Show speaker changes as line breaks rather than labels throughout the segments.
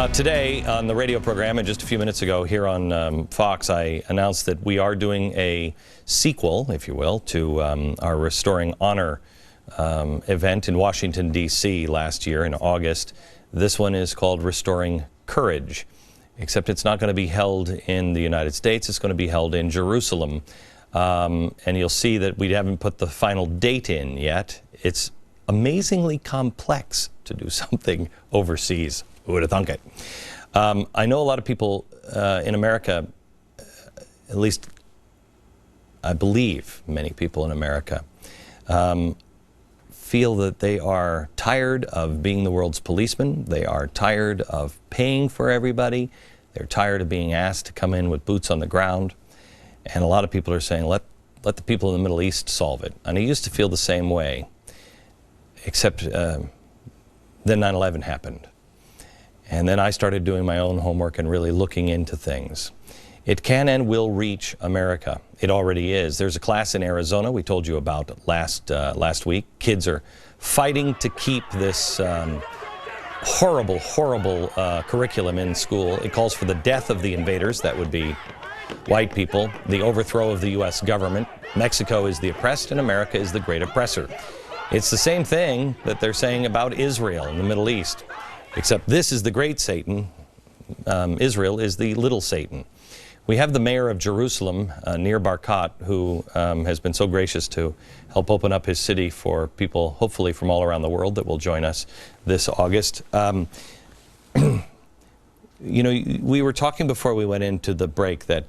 Today on the radio program, and just a few minutes ago here on Fox, I announced that we are doing a sequel, if you will, to our Restoring Honor event in Washington, D.C. last year in August. This one is called Restoring Courage, except it's not going to be held in the United States. It's going to be held in Jerusalem. And you'll see that we haven't put the final date in yet. It's amazingly complex to do something overseas. Who would have thunk it? I know a lot of people in America, at least I believe many people in America, feel that they are tired of being the world's policeman. They are tired of paying for everybody. They're tired of being asked to come in with boots on the ground. And a lot of people are saying, let the people in the Middle East solve it. And I used to feel the same way, except then 9/11 happened. And then I started doing my own homework and really looking into things. It can and will reach America. It already is. There's a class in Arizona we told you about last week. Kids are fighting to keep this horrible curriculum in school. It calls for the death of the invaders. That would be white people, the overthrow of the U.S. government. Mexico is the oppressed and America is the great oppressor. It's the same thing that they're saying about Israel in the Middle East. Except this is the great Satan, Israel is the little Satan. We have the mayor of Jerusalem, Nir Barkat, who has been so gracious to help open up his city for people, hopefully from all around the world, that will join us this August. You know, we were talking before we went into the break that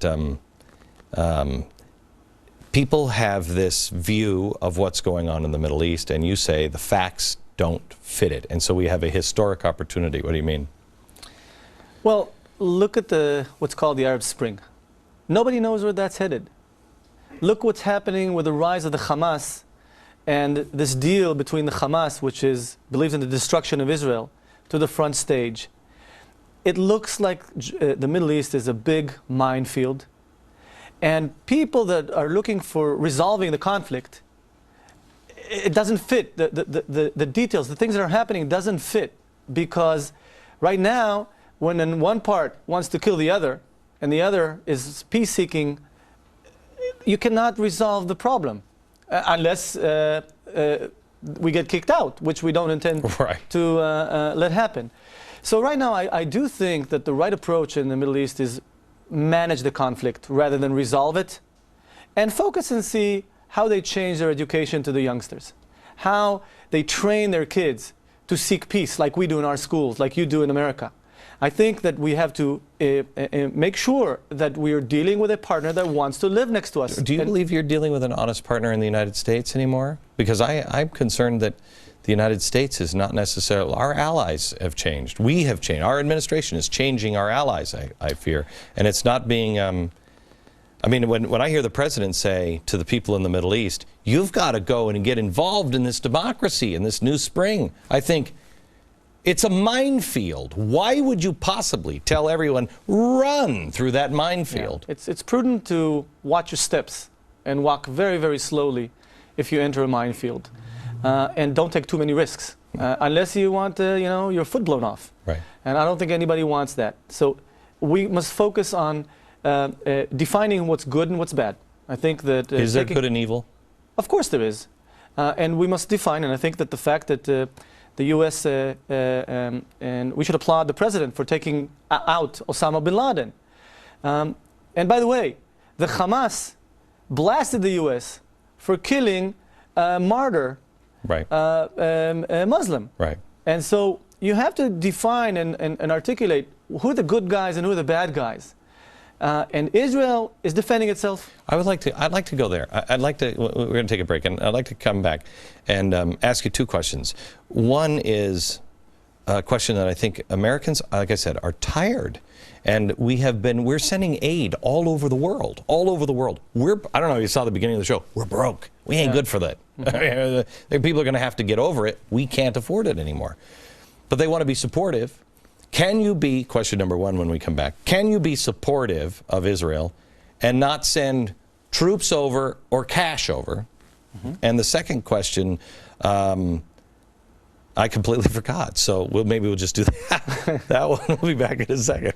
people have this view of what's going on in the Middle East, and you say the facts don't fit it. And so we have a historic opportunity. What do you mean?
Well, look at what's called the Arab Spring. Nobody knows where that's headed. Look what's happening with the rise of the Hamas and this deal between the Hamas, which believes in the destruction of Israel, to the front stage. It looks like the Middle East is a big minefield. And people that are looking for resolving the conflict, it doesn't fit. The details, the things that are happening doesn't fit, because right now, when one part wants to kill the other and the other is peace-seeking, you cannot resolve the problem unless we get kicked out, which we don't intend to let happen. So right now, I do think that the right approach in the Middle East is manage the conflict rather than resolve it, and focus and see how they change their education to the youngsters, how they train their kids to seek peace like we do in our schools, like you do in America. I think that we have to make sure that we are dealing with a partner that wants to live next to us.
Do you believe you're dealing with an honest partner in the United States anymore? Because I'm concerned that the United States is not necessarily, our allies have changed. We have changed. Our administration is changing our allies, I fear. And it's not being, I mean, when I hear the president say to the people in the Middle East, you've got to go and get involved in this democracy, in this new spring, I think it's a minefield. Why would you possibly tell everyone, run through that minefield?
Yeah. It's prudent to watch your steps and walk very, very slowly if you enter a minefield. And don't take too many risks, unless you want, your foot blown off.
Right.
And I don't think anybody wants that. So we must focus on defining what's good and what's bad. I think that
is there good and evil?
Of course there is, and we must define. And I think that the fact that the U.S. And we should applaud the president for taking out Osama bin Laden. And by the way, the Hamas blasted the U.S. for killing a martyr, a Muslim.
Right.
And so you have to define and articulate who are the good guys and who are the bad guys. And Israel is defending itself.
I'd like to go there. We're going to take a break, and I'd like to come back and ask you two questions. One is a question that I think Americans, like I said, are tired. And we're sending aid all over the world, I don't know if you saw the beginning of the show, we're broke. We ain't good for that. People are going to have to get over it. We can't afford it anymore. But they want to be supportive. Can you be, question number one when we come back, can you be supportive of Israel and not send troops over or cash over? And the second question, I'm I completely forgot. So maybe we'll just do that. That one. We'll be back in a second.